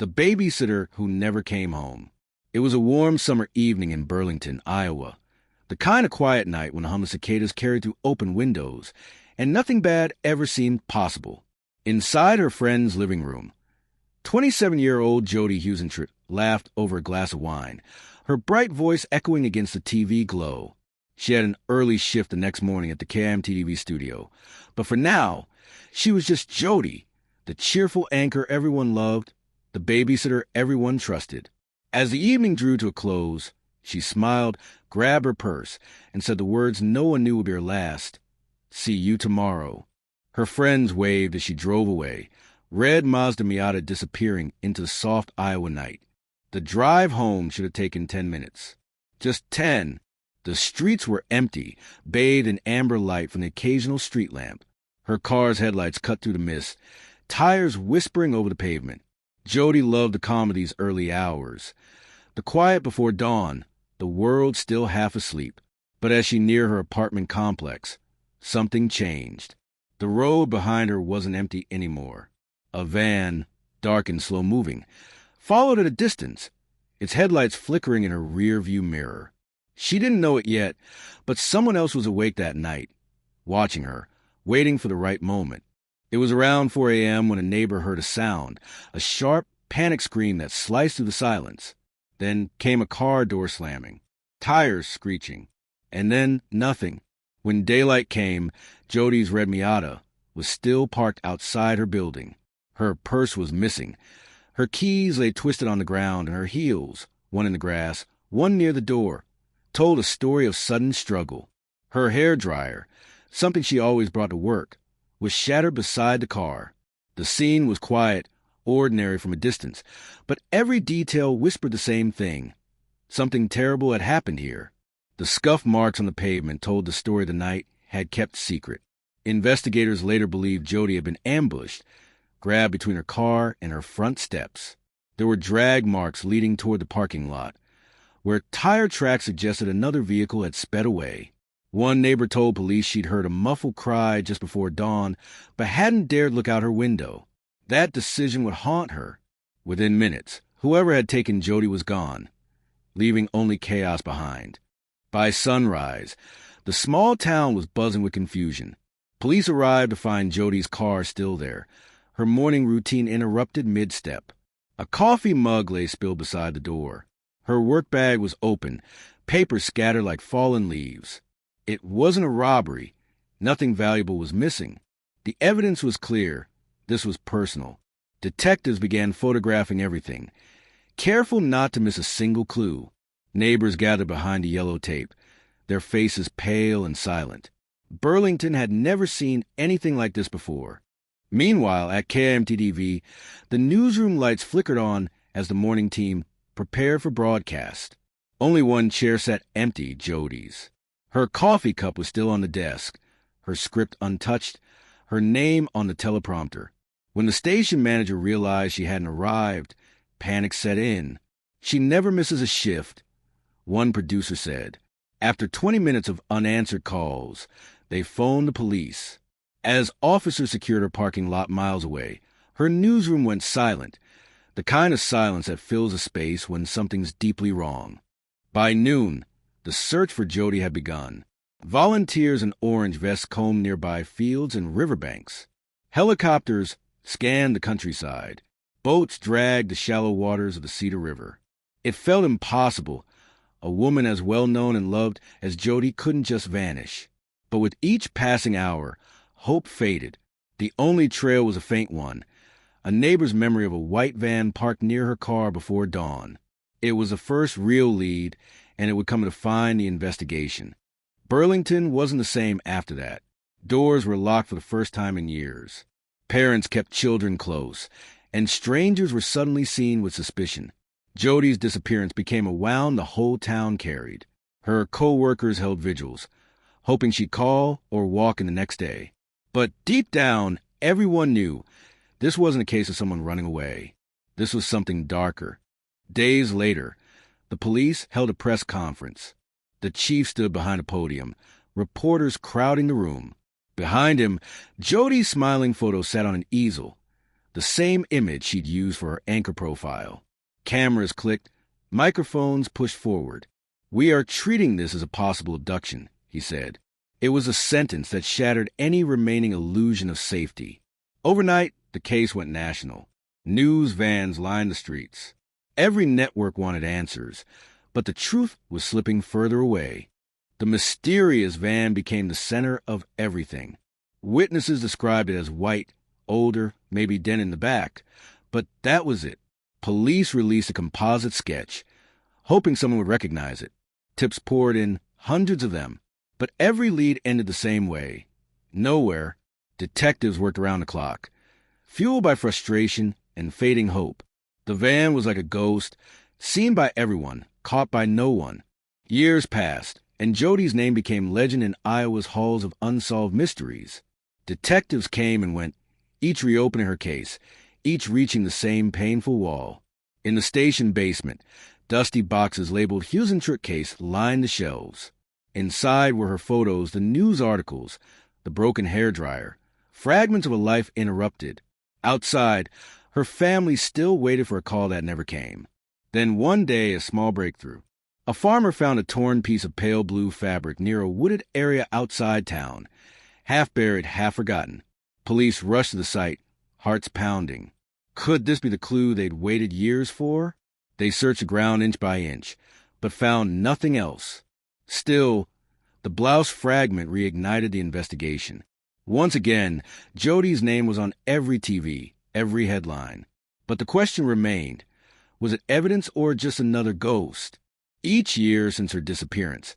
The Babysitter Who Never Came Home. It was a warm summer evening in Burlington, Iowa. The kind of quiet night when hum of cicadas carried through open windows, and nothing bad ever seemed possible. Inside her friend's living room, 27-year-old Jodi Huisentruit laughed over a glass of wine, her bright voice echoing against the TV glow. She had an early shift the next morning at the KMTV studio, but for now, she was just Jodi, the cheerful anchor everyone loved, the babysitter everyone trusted. As the evening drew to a close, she smiled, grabbed her purse, and said the words no one knew would be her last. "See you tomorrow." Her friends waved as she drove away, red Mazda Miata disappearing into the soft Iowa night. The drive home should have taken 10 minutes. Just 10. The streets were empty, bathed in amber light from the occasional street lamp. Her car's headlights cut through the mist, tires whispering over the pavement. Jodi loved the calm of these early hours. The quiet before dawn, the world still half asleep. But as she neared her apartment complex, something changed. The road behind her wasn't empty anymore. A van, dark and slow-moving, followed at a distance, its headlights flickering in her rear-view mirror. She didn't know it yet, but someone else was awake that night, watching her, waiting for the right moment. It was around 4 a.m. when a neighbor heard a sound, a sharp, panic scream that sliced through the silence. Then came a car door slamming, tires screeching, and then nothing. When daylight came, Jodi's red Miata was still parked outside her building. Her purse was missing. Her keys lay twisted on the ground, and her heels, one in the grass, one near the door, told a story of sudden struggle. Her hairdryer, something she always brought to work, was shattered beside the car. The scene was quiet, ordinary from a distance, but every detail whispered the same thing. Something terrible had happened here. The scuff marks on the pavement told the story the night had kept secret. Investigators later believed Jodi had been ambushed, grabbed between her car and her front steps. There were drag marks leading toward the parking lot, where tire tracks suggested another vehicle had sped away. One neighbor told police she'd heard a muffled cry just before dawn, but hadn't dared look out her window. That decision would haunt her. Within minutes, whoever had taken Jodi was gone, leaving only chaos behind. By sunrise, the small town was buzzing with confusion. Police arrived to find Jodi's car still there, her morning routine interrupted mid-step. A coffee mug lay spilled beside the door. Her work bag was open, papers scattered like fallen leaves. It wasn't a robbery. Nothing valuable was missing. The evidence was clear. This was personal. Detectives began photographing everything, careful not to miss a single clue. Neighbors gathered behind the yellow tape, their faces pale and silent. Burlington had never seen anything like this before. Meanwhile, at KMTV, the newsroom lights flickered on as the morning team prepared for broadcast. Only one chair sat empty, Jodi's. Her coffee cup was still on the desk, her script untouched, her name on the teleprompter. When the station manager realized she hadn't arrived, panic set in. She never misses a shift, one producer said. After 20 minutes of unanswered calls, they phoned the police. As officers secured her parking lot miles away, her newsroom went silent, the kind of silence that fills a space when something's deeply wrong. By noon, the search for Jodi had begun. Volunteers in orange vests combed nearby fields and riverbanks. Helicopters scanned the countryside. Boats dragged the shallow waters of the Cedar River. It felt impossible. A woman as well-known and loved as Jodi couldn't just vanish. But with each passing hour, hope faded. The only trail was a faint one, a neighbor's memory of a white van parked near her car before dawn. It was the first real lead, and it would come to define the investigation. Burlington wasn't the same after that. Doors were locked for the first time in years. Parents kept children close, and strangers were suddenly seen with suspicion. Jodi's disappearance became a wound the whole town carried. Her co-workers held vigils, hoping she'd call or walk in the next day. But deep down, everyone knew this wasn't a case of someone running away. This was something darker. Days later, the police held a press conference. The chief stood behind a podium, reporters crowding the room. Behind him, Jodi's smiling photo sat on an easel, the same image she'd used for her anchor profile. Cameras clicked, microphones pushed forward. "We are treating this as a possible abduction," he said. It was a sentence that shattered any remaining illusion of safety. Overnight, the case went national. News vans lined the streets. Every network wanted answers, but the truth was slipping further away. The mysterious van became the center of everything. Witnesses described it as white, older, maybe dent in the back, but that was it. Police released a composite sketch, hoping someone would recognize it. Tips poured in, hundreds of them, but every lead ended the same way. Nowhere. Detectives worked around the clock, fueled by frustration and fading hope. The van was like a ghost, seen by everyone, caught by no one. Years passed, and Jodi's name became legend in Iowa's halls of unsolved mysteries. Detectives came and went, each reopening her case, each reaching the same painful wall. In the station basement, dusty boxes labeled Huisentruit case lined the shelves. Inside were her photos, the news articles, the broken hairdryer, fragments of a life interrupted. Outside, her family still waited for a call that never came. Then one day, a small breakthrough. A farmer found a torn piece of pale blue fabric near a wooded area outside town, half buried, half forgotten. Police rushed to the site, hearts pounding. Could this be the clue they'd waited years for? They searched the ground inch by inch, but found nothing else. Still, the blouse fragment reignited the investigation. Once again, Jodi's name was on every TV, every headline. But the question remained, was it evidence or just another ghost? Each year since her disappearance,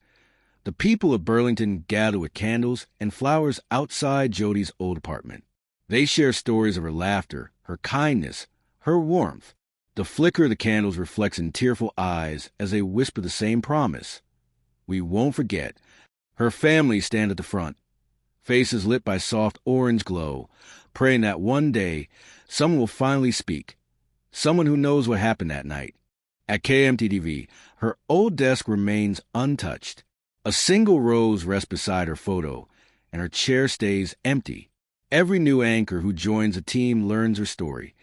the people of Burlington gathered with candles and flowers outside Jodi's old apartment. They share stories of her laughter, her kindness, her warmth. The flicker of the candles reflects in tearful eyes as they whisper the same promise. We won't forget. Her family stand at the front, faces lit by soft orange glow, praying that one day someone will finally speak, someone who knows what happened that night. At KMTDV, her old desk remains untouched. A single rose rests beside her photo, and her chair stays empty. Every new anchor who joins the team learns her story.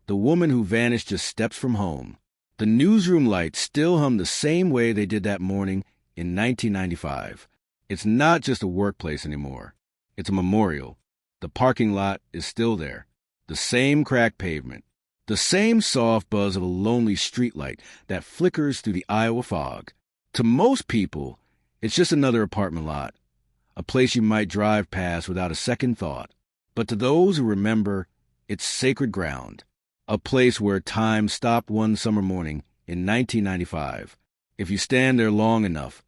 The woman who vanished just steps from home. The newsroom lights still hum the same way they did that morning in 1995. It's not just a workplace anymore. It's a memorial. The parking lot is still there. The same cracked pavement. The same soft buzz of a lonely streetlight that flickers through the Iowa fog. To most people, it's just another apartment lot, a place you might drive past without a second thought. But to those who remember, it's sacred ground, a place where time stopped one summer morning in 1995. If you stand there long enough,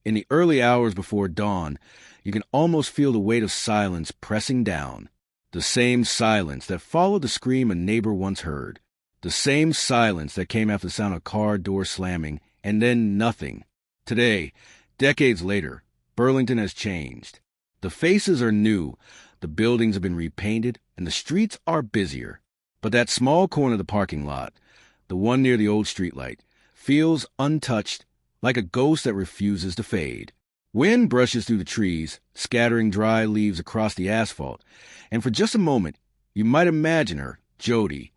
in the early hours before dawn, you can almost feel the weight of silence pressing down. The same silence that followed the scream a neighbor once heard. The same silence that came after the sound of a car door slamming, and then nothing. Today, decades later, Burlington has changed. The faces are new, the buildings have been repainted, and the streets are busier. But that small corner of the parking lot, the one near the old streetlight, feels untouched, like a ghost that refuses to fade. Wind brushes through the trees, scattering dry leaves across the asphalt, and for just a moment, you might imagine her, Jodi,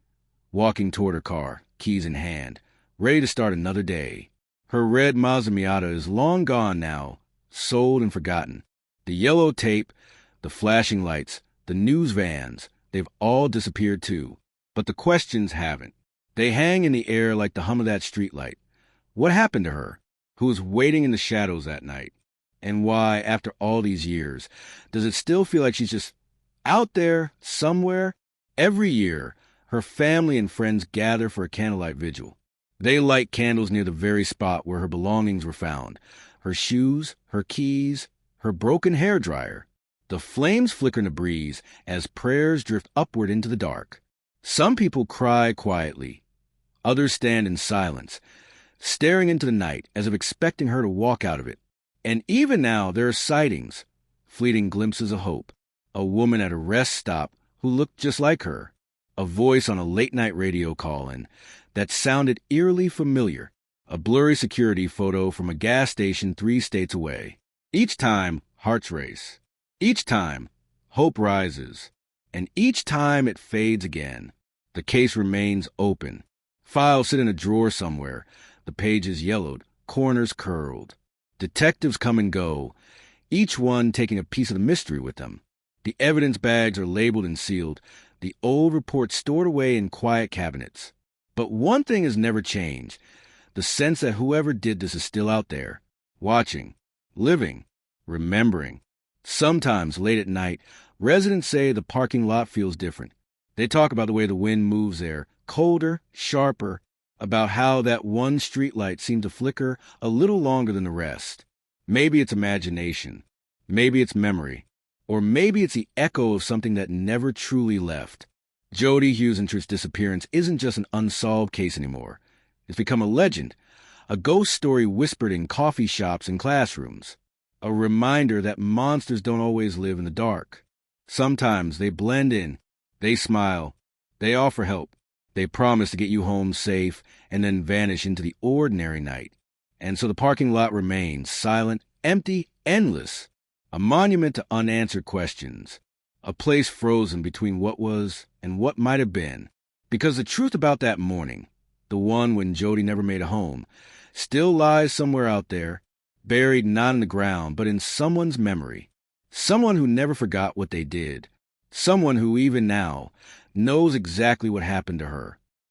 walking toward her car, keys in hand, ready to start another day. Her red Mazda Miata is long gone now, sold and forgotten. The yellow tape, the flashing lights, the news vans, they've all disappeared too. But the questions haven't. They hang in the air like the hum of that streetlight. What happened to her? Who was waiting in the shadows that night? And why, after all these years, does it still feel like she's just out there somewhere? Every year, her family and friends gather for a candlelight vigil. They light candles near the very spot where her belongings were found. Her shoes, her keys, her broken hairdryer. The flames flicker in the breeze as prayers drift upward into the dark. Some people cry quietly. Others stand in silence, staring into the night as if expecting her to walk out of it. And even now there are sightings, fleeting glimpses of hope. A woman at a rest stop who looked just like her. A voice on a late-night radio call-in that sounded eerily familiar. A blurry security photo from a gas station 3 states away. Each time, hearts race. Each time, hope rises. And each time it fades again. The case remains open. Files sit in a drawer somewhere, the pages yellowed, corners curled. Detectives come and go, each one taking a piece of the mystery with them. The evidence bags are labeled and sealed, the old reports stored away in quiet cabinets. But one thing has never changed: the sense that whoever did this is still out there, watching, living, remembering. Sometimes, late at night, residents say the parking lot feels different. They talk about the way the wind moves there, colder, sharper, about how that one streetlight seemed to flicker a little longer than the rest. Maybe it's imagination. Maybe it's memory. Or maybe it's the echo of something that never truly left. Jodi Huisentruit's disappearance isn't just an unsolved case anymore. It's become a legend, a ghost story whispered in coffee shops and classrooms, a reminder that monsters don't always live in the dark. Sometimes they blend in, they smile, they offer help, they promise to get you home safe, and then vanish into the ordinary night. And so the parking lot remains silent, empty, endless, a monument to unanswered questions, a place frozen between what was and what might have been. Because the truth about that morning, the one when Jodi never made a home, still lies somewhere out there, buried not in the ground, but in someone's memory. Someone who never forgot what they did. Someone who, even now, knows exactly what happened to her.